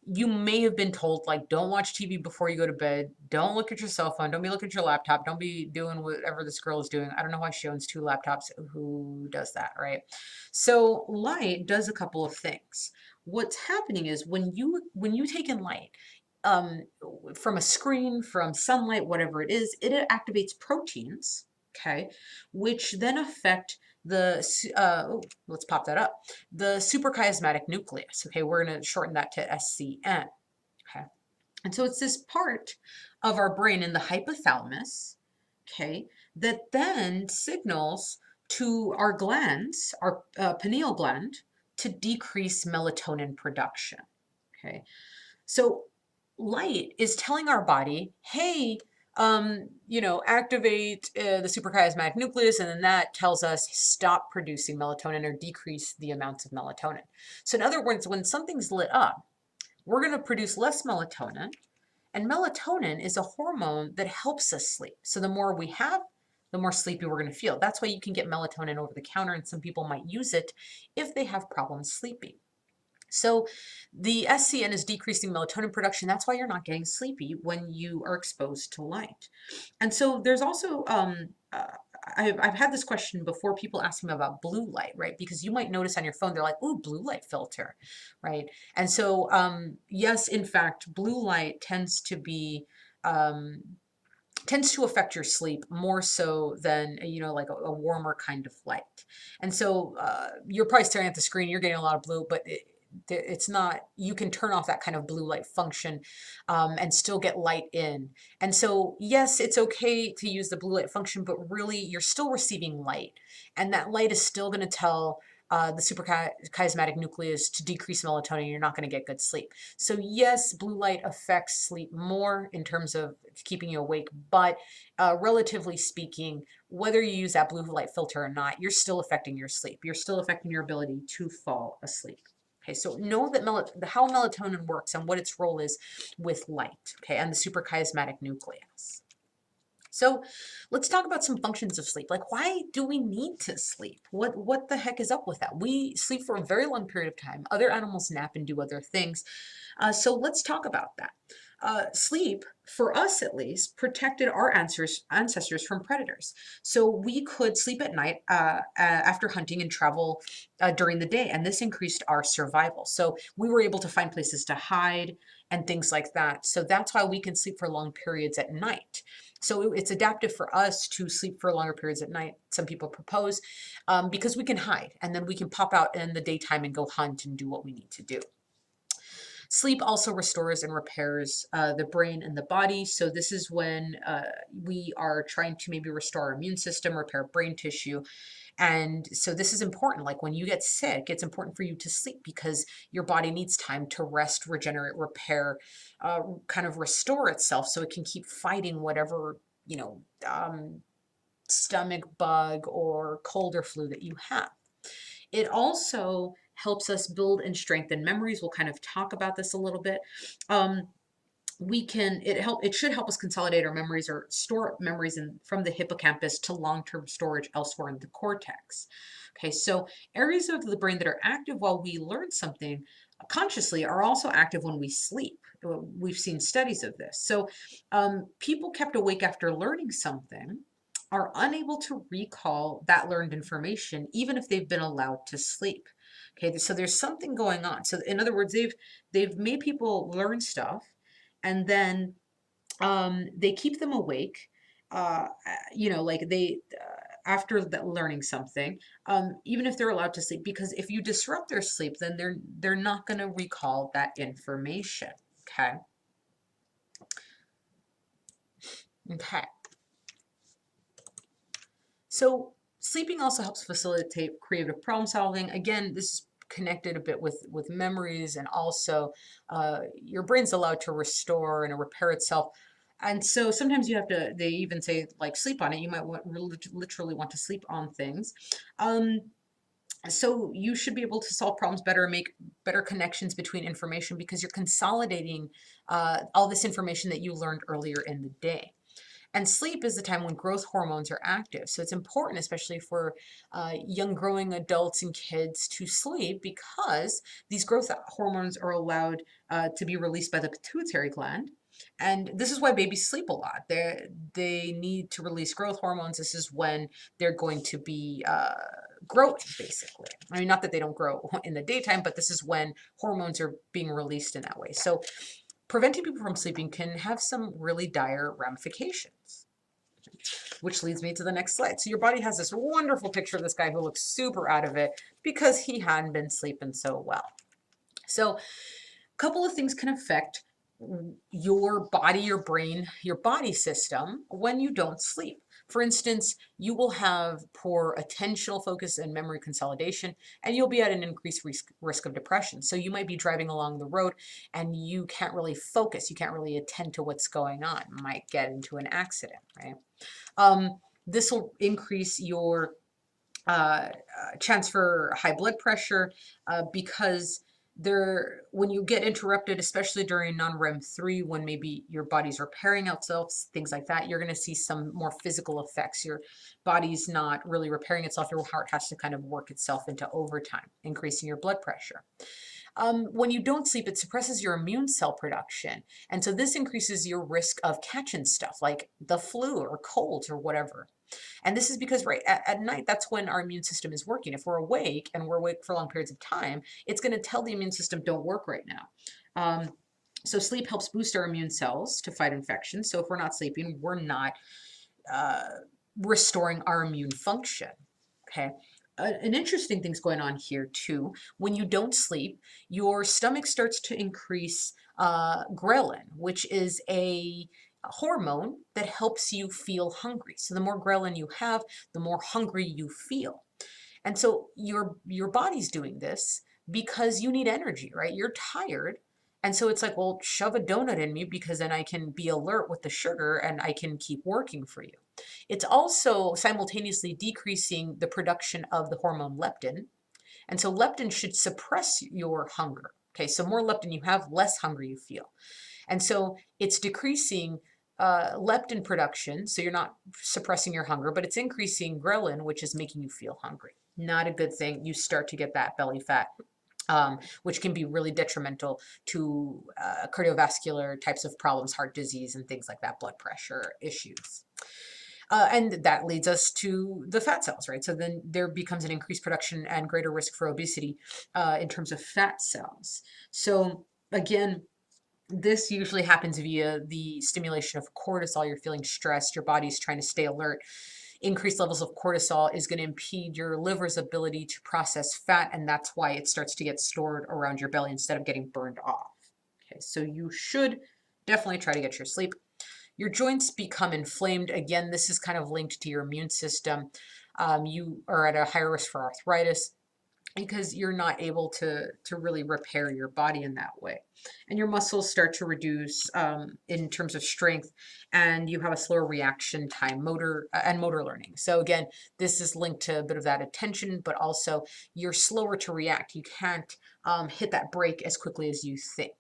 you may have been told, like, don't watch TV before you go to bed. Don't look at your cell phone. Don't be looking at your laptop. Don't be doing whatever this girl is doing. I don't know why she owns 2 laptops. Who does that, right? So light does a couple of things. What's happening is when you take in light from a screen, from sunlight, whatever it is, it activates proteins, okay, which then affect let's pop that up, the suprachiasmatic nucleus. Okay, we're going to shorten that to SCN. Okay, and so it's this part of our brain in the hypothalamus, okay, that then signals to our glands, our pineal gland, to decrease melatonin production. Okay, so light is telling our body, hey, activate the suprachiasmatic nucleus, and then that tells us stop producing melatonin or decrease the amounts of melatonin. So in other words, when something's lit up, we're going to produce less melatonin, And melatonin is a hormone that helps us sleep. So the more we have, the more sleepy we're going to feel. That's why you can get melatonin over the counter, and some people might use it if they have problems sleeping. So the SCN is decreasing melatonin production. That's why you're not getting sleepy when you are exposed to light. And so there's also, I've had this question before. People ask me about blue light, right? Because you might notice on your phone, they're like, "Ooh, blue light filter," right? And so, yes, in fact, blue light tends to affect your sleep more so than, like a warmer kind of light. And so you're probably staring at the screen, you're getting a lot of blue, but it's not, you can turn off that kind of blue light function and still get light in. And so, yes, it's okay to use the blue light function, but really you're still receiving light. And that light is still going to tell the suprachiasmatic nucleus to decrease melatonin. You're not going to get good sleep. So yes, blue light affects sleep more in terms of keeping you awake, but relatively speaking, whether you use that blue light filter or not, you're still affecting your sleep. You're still affecting your ability to fall asleep. Okay, so know that how melatonin works and what its role is with light, okay, and the suprachiasmatic nucleus. So let's talk about some functions of sleep. Like, why do we need to sleep? What the heck is up with that? We sleep for a very long period of time. Other animals nap and do other things. So let's talk about that. Sleep, for us at least, protected our ancestors from predators. So we could sleep at night after hunting and travel during the day, and this increased our survival. So we were able to find places to hide and things like that. So that's why we can sleep for long periods at night. So it's adaptive for us to sleep for longer periods at night, some people propose, because we can hide and then we can pop out in the daytime and go hunt and do what we need to do. Sleep also restores and repairs the brain and the body. So this is when we are trying to maybe restore our immune system, repair brain tissue. And so this is important. Like when you get sick, it's important for you to sleep because your body needs time to rest, regenerate, repair, kind of restore itself so it can keep fighting whatever, stomach bug or cold or flu that you have. It also helps us build and strengthen memories. We'll kind of talk about this a little bit. It should help us consolidate our memories or store memories from the hippocampus to long-term storage elsewhere in the cortex. Okay, so areas of the brain that are active while we learn something consciously are also active when we sleep. We've seen studies of this. So people kept awake after learning something are unable to recall that learned information even if they've been allowed to sleep. Okay, so there's something going on. So in other words, they've made people learn stuff, and then they keep them awake. Like they after learning something, even if they're allowed to sleep, because if you disrupt their sleep, then they're not going to recall that information. Okay. Okay. So sleeping also helps facilitate creative problem solving. Again, this is connected a bit with memories, and also your brain's allowed to restore and repair itself. And so sometimes you have to, they even say like sleep on it. You might literally want to sleep on things. So you should be able to solve problems better, make better connections between information because you're consolidating all this information that you learned earlier in the day. And sleep is the time when growth hormones are active. So it's important, especially for young growing adults and kids, to sleep because these growth hormones are allowed to be released by the pituitary gland. And this is why babies sleep a lot. They need to release growth hormones. This is when they're going to be growing, basically. I mean, not that they don't grow in the daytime, but this is when hormones are being released in that way. So preventing people from sleeping can have some really dire ramifications, which leads me to the next slide. So your body has this wonderful picture of this guy who looks super out of it because he hadn't been sleeping so well. So a couple of things can affect your body, your brain, your body system when you don't sleep. For instance, you will have poor attentional focus and memory consolidation, and you'll be at an increased risk of depression. So you might be driving along the road and you can't really focus. You can't really attend to what's going on. You might get into an accident, right? This will increase your chance for high blood pressure because when you get interrupted, especially during non-REM 3, when maybe your body's repairing itself, things like that, you're going to see some more physical effects. Your body's not really repairing itself. Your heart has to kind of work itself into overtime, increasing your blood pressure. When you don't sleep, it suppresses your immune cell production. And so this increases your risk of catching stuff like the flu or colds or whatever. And this is because at night, that's when our immune system is working. If we're awake and we're awake for long periods of time, it's going to tell the immune system, don't work right now. So sleep helps boost our immune cells to fight infections. So if we're not sleeping, we're not restoring our immune function. Okay. An interesting thing's going on here too. When you don't sleep, your stomach starts to increase ghrelin, which is a hormone that helps you feel hungry. So the more ghrelin you have, the more hungry you feel. And so your body's doing this because you need energy, right? You're tired. And so it's like, well, shove a donut in me because then I can be alert with the sugar and I can keep working for you. It's also simultaneously decreasing the production of the hormone leptin. And so leptin should suppress your hunger. Okay, so more leptin you have, less hungry you feel. And so it's decreasing leptin production, so you're not suppressing your hunger, but it's increasing ghrelin, which is making you feel hungry. Not a good thing. You start to get that belly fat, which can be really detrimental to cardiovascular types of problems, heart disease, and things like that, blood pressure issues. And that leads us to the fat cells, right? So then there becomes an increased production and greater risk for obesity in terms of fat cells. So again, this usually happens via the stimulation of cortisol. You're feeling stressed, your body's trying to stay alert. Increased levels of cortisol is going to impede your liver's ability to process fat, and that's why it starts to get stored around your belly instead of getting burned off. Okay, so you should definitely try to get your sleep. Your joints become inflamed. Again, this is kind of linked to your immune system. You are at a higher risk for arthritis because you're not able to really repair your body in that way. And your muscles start to reduce in terms of strength, and you have a slower reaction time, motor learning. So again, this is linked to a bit of that attention, but also you're slower to react. You can't hit that brake as quickly as you think.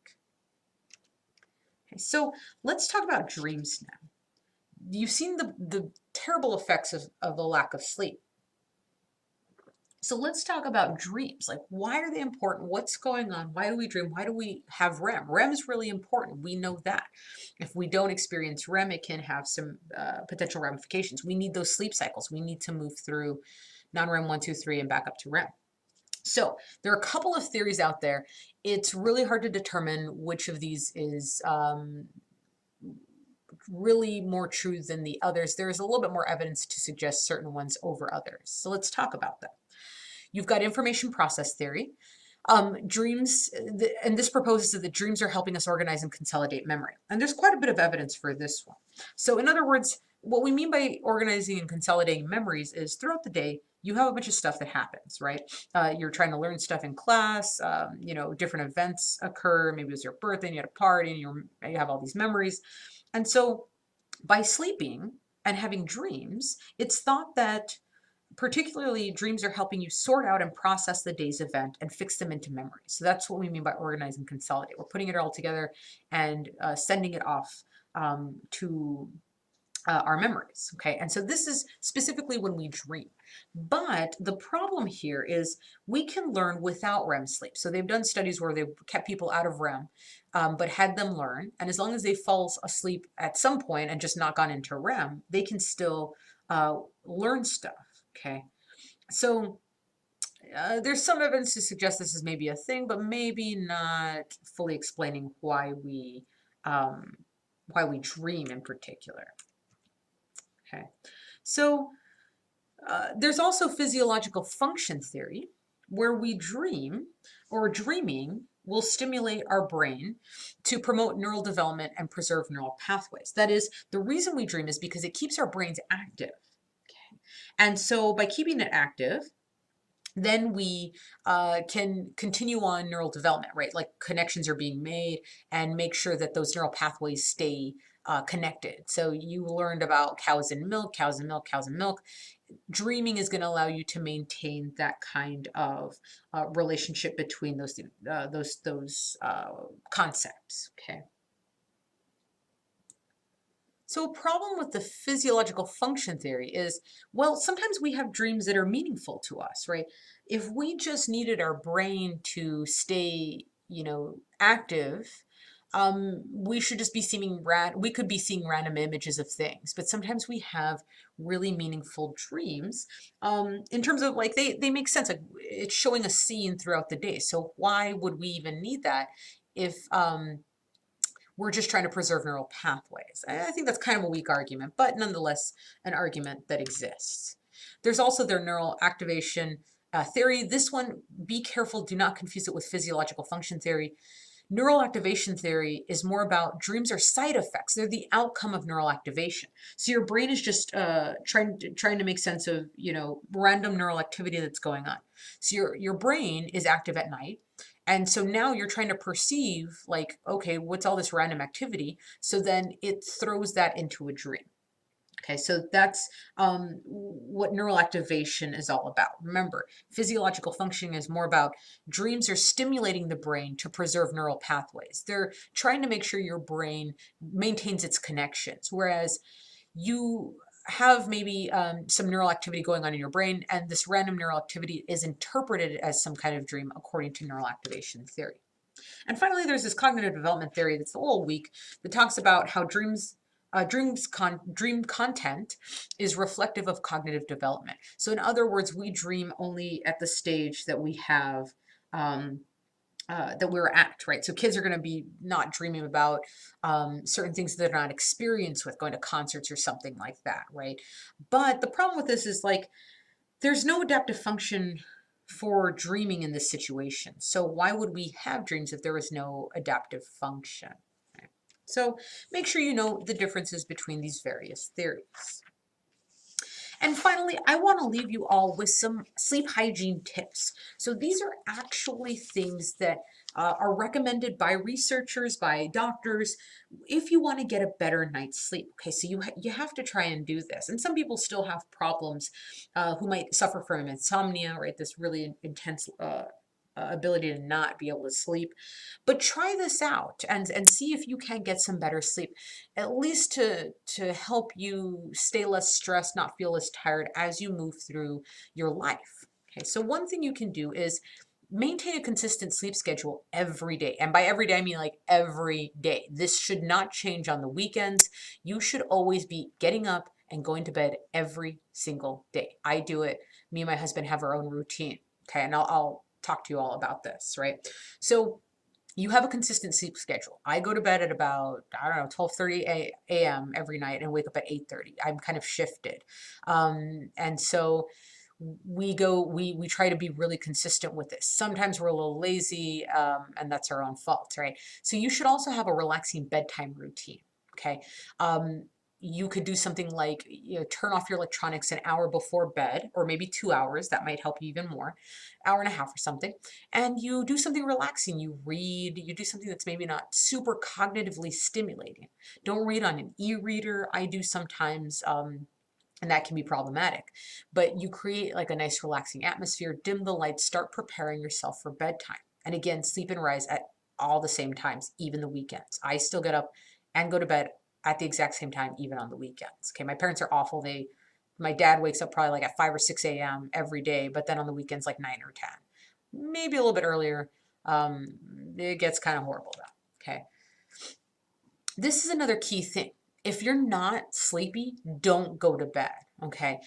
Okay, so let's talk about dreams now. You've seen the terrible effects of a lack of sleep. So let's talk about dreams. Like, why are they important? What's going on? Why do we dream? Why do we have REM? REM is really important. We know that. If we don't experience REM, it can have some potential ramifications. We need those sleep cycles. We need to move through non-REM 1, 2, 3 and back up to REM. So there are a couple of theories out there. It's really hard to determine which of these is really more true than the others. There's a little bit more evidence to suggest certain ones over others. So let's talk about them. You've got information process theory. Dreams, and this proposes that dreams are helping us organize and consolidate memory. And there's quite a bit of evidence for this one. So in other words, what we mean by organizing and consolidating memories is throughout the day, you have a bunch of stuff that happens, right? You're trying to learn stuff in class, different events occur. Maybe it was your birthday and you had a party and you have all these memories. And so by sleeping and having dreams, it's thought that particularly dreams are helping you sort out and process the day's event and fix them into memory. So that's what we mean by organize and consolidate. We're putting it all together and sending it off to our memories. Okay, and so this is specifically when we dream. But the problem here is we can learn without REM sleep. So they've done studies where they've kept people out of REM, but had them learn. And as long as they fall asleep at some point and just not gone into REM, they can still learn stuff. Okay, so there's some evidence to suggest this is maybe a thing, but maybe not fully explaining why we dream in particular. Okay, so there's also physiological function theory, where we dream or dreaming will stimulate our brain to promote neural development and preserve neural pathways. That is, the reason we dream is because it keeps our brains active. And so by keeping it active, then we can continue on neural development, right? Like connections are being made and make sure that those neural pathways stay connected. So you learned about cows and milk, cows and milk, cows and milk. Dreaming is going to allow you to maintain that kind of relationship between those concepts. Okay. So a problem with the physiological function theory is, well, sometimes we have dreams that are meaningful to us, right? If we just needed our brain to stay, active, we should just be we could be seeing random images of things, but sometimes we have really meaningful dreams, in terms of like they make sense. Like it's showing a scene throughout the day. So why would we even need that if we're just trying to preserve neural pathways? I think that's kind of a weak argument, but nonetheless, an argument that exists. There's also their neural activation theory. This one, be careful, do not confuse it with physiological function theory. Neural activation theory is more about dreams are side effects. They're the outcome of neural activation. So your brain is just trying to make sense of random neural activity that's going on. So your brain is active at night. And so now you're trying to perceive like, okay, what's all this random activity? So then it throws that into a dream. Okay, so that's what neural activation is all about. Remember, physiological functioning is more about dreams are stimulating the brain to preserve neural pathways. They're trying to make sure your brain maintains its connections, whereas you have maybe some neural activity going on in your brain, and this random neural activity is interpreted as some kind of dream according to neural activation theory. And finally, there's this cognitive development theory that's a little weak that talks about how dream content is reflective of cognitive development. So in other words, we dream only at the stage that we have that we're at, right? So kids are going to be not dreaming about certain things that they're not experienced with, going to concerts or something like that, right? But the problem with this is like, there's no adaptive function for dreaming in this situation. So why would we have dreams if there is no adaptive function? Right? So make sure you know the differences between these various theories. And finally, I want to leave you all with some sleep hygiene tips. So these are actually things that are recommended by researchers, by doctors, if you want to get a better night's sleep. Okay, so you have to try and do this. And some people still have problems who might suffer from insomnia, right? This really intense ability to not be able to sleep. But try this out and see if you can get some better sleep, at least to help you stay less stressed, not feel as tired as you move through your life. Okay, so one thing you can do is maintain a consistent sleep schedule every day. And by every day, I mean like every day. This should not change on the weekends. You should always be getting up and going to bed every single day. I do it. Me and my husband have our own routine. Okay, and I'll talk to you all about this, right? So you have a consistent sleep schedule. I go to bed at about, 12:30 a.m. every night and wake up at 8:30. I'm kind of shifted. And so we try to be really consistent with this. Sometimes we're a little lazy, and that's our own fault, right? So you should also have a relaxing bedtime routine, okay? You could do something like turn off your electronics an hour before bed, or maybe 2 hours. That might help you even more, hour and a half or something. And you do something relaxing. You read. You do something that's maybe not super cognitively stimulating. Don't read on an e-reader. I do sometimes, and that can be problematic. But you create like a nice relaxing atmosphere. Dim the lights. Start preparing yourself for bedtime. And again, sleep and rise at all the same times, even the weekends. I still get up and go to bed at the exact same time, even on the weekends. Okay, my parents are awful. My dad wakes up probably like at 5 or 6 a.m. every day, but then on the weekends like 9 or 10, maybe a little bit earlier. It gets kind of horrible though. Okay, this is another key thing. If you're not sleepy, don't go to bed. Okay,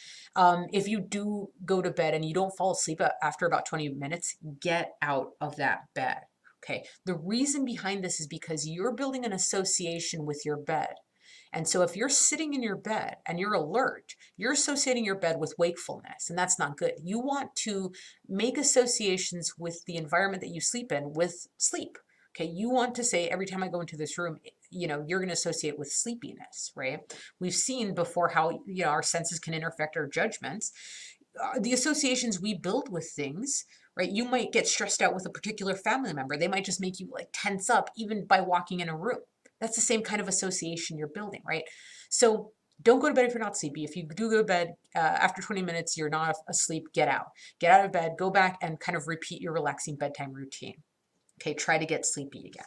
if you do go to bed and you don't fall asleep after about 20 minutes, get out of that bed. Okay, the reason behind this is because you're building an association with your bed. And so if you're sitting in your bed and you're alert, you're associating your bed with wakefulness, and that's not good. You want to make associations with the environment that you sleep in with sleep. Okay, you want to say every time I go into this room, you're going to associate with sleepiness, right? We've seen before how our senses can affect our judgments. The associations we build with things, right? You might get stressed out with a particular family member. They might just make you like tense up even by walking in a room. That's the same kind of association you're building, right? So don't go to bed if you're not sleepy. If you do go to bed after 20 minutes, you're not asleep, get out. Get out of bed, go back and kind of repeat your relaxing bedtime routine. Okay, try to get sleepy again.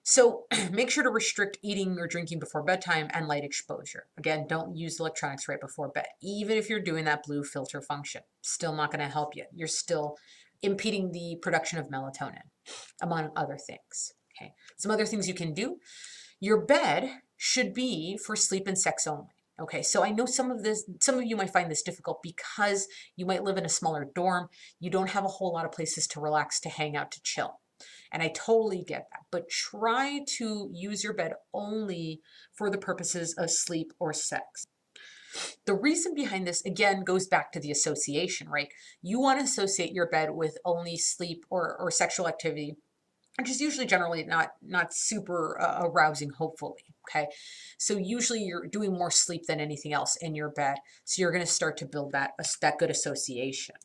So make sure to restrict eating or drinking before bedtime and light exposure. Again, don't use electronics right before bed. Even if you're doing that blue filter function, still not going to help you. You're still impeding the production of melatonin, among other things. Okay, some other things you can do. Your bed should be for sleep and sex only. Okay, so I know some of you might find this difficult because you might live in a smaller dorm. You don't have a whole lot of places to relax, to hang out, to chill. And I totally get that, but try to use your bed only for the purposes of sleep or sex. The reason behind this, again, goes back to the association, right? You want to associate your bed with only sleep or sexual activity, which is usually generally not super arousing, hopefully, okay? So usually you're doing more sleep than anything else in your bed, so you're going to start to build that good association.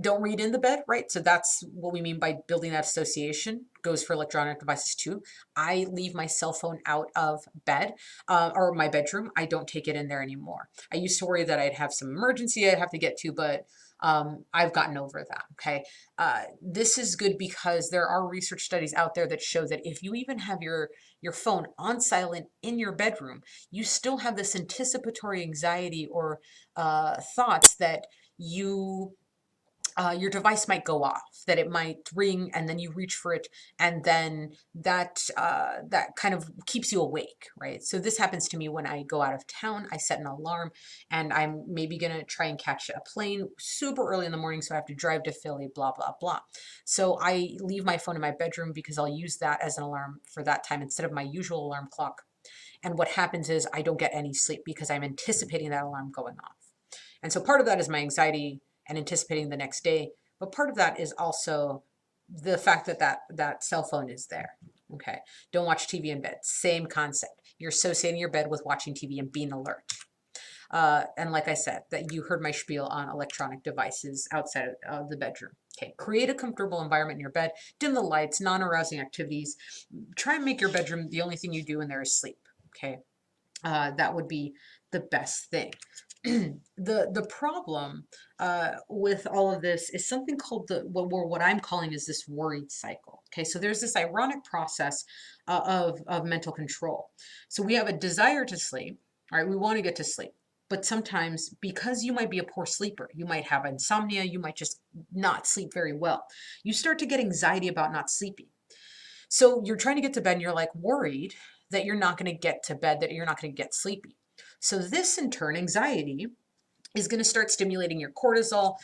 Don't read in the bed, right? So that's what we mean by building that association. Goes for electronic devices too. I leave my cell phone out of bed or my bedroom. I don't take it in there anymore. I used to worry that I'd have some emergency I'd have to get to, but I've gotten over that, okay? This is good because there are research studies out there that show that if you even have your phone on silent in your bedroom, you still have this anticipatory anxiety or thoughts that your device might go off, that it might ring, and then you reach for it, and then that kind of keeps you awake, right? So this happens to me when I go out of town. I set an alarm, and I'm maybe gonna try and catch a plane super early in the morning, so I have to drive to Philly, blah, blah, blah. So I leave my phone in my bedroom because I'll use that as an alarm for that time instead of my usual alarm clock. And what happens is I don't get any sleep because I'm anticipating that alarm going off. And so part of that is my anxiety and anticipating the next day. But part of that is also the fact that cell phone is there. Okay, don't watch TV in bed. Same concept. You're associating your bed with watching TV and being alert. And like I said, that you heard my spiel on electronic devices outside of the bedroom. Okay, create a comfortable environment in your bed. Dim the lights, non-arousing activities. Try and make your bedroom the only thing you do in there is sleep. Okay, that would be the best thing. The problem with all of this is something called what I'm calling is this worried cycle. Okay, so there's this ironic process of mental control. So we have a desire to sleep, all right? We want to get to sleep, but sometimes because you might be a poor sleeper, you might have insomnia, you might just not sleep very well. You start to get anxiety about not sleeping. So you're trying to get to bed and you're like worried that you're not going to get to bed, that you're not going to get sleepy. So this, in turn, anxiety, is going to start stimulating your cortisol.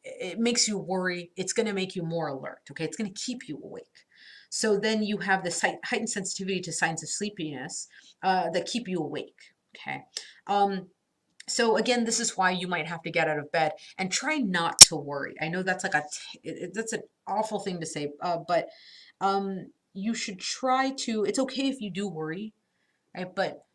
It makes you worry. It's going to make you more alert, okay? It's going to keep you awake. So then you have this heightened sensitivity to signs of sleepiness that keep you awake, okay? So again, this is why you might have to get out of bed and try not to worry. I know that's like that's an awful thing to say, but you should try to, it's okay if you do worry, right? But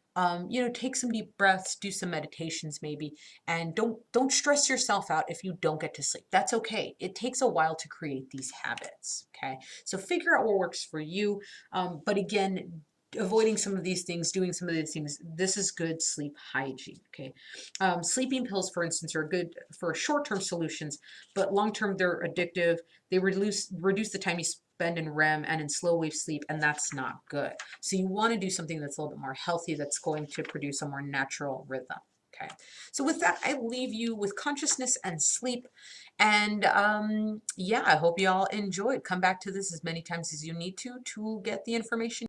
you know, take some deep breaths, do some meditations maybe, and don't stress yourself out if you don't get to sleep. That's okay. It takes a while to create these habits, okay? So figure out what works for you, but again, avoiding some of these things, doing some of these things, this is good sleep hygiene, okay? Sleeping pills, for instance, are good for short-term solutions, but long-term they're addictive. They reduce the time you spend in REM and in slow wave sleep, and that's not good. So you want to do something that's a little bit more healthy, that's going to produce a more natural rhythm. Okay, so with that, I leave you with consciousness and sleep. And yeah, I hope you all enjoyed. Come back to this as many times as you need to get the information.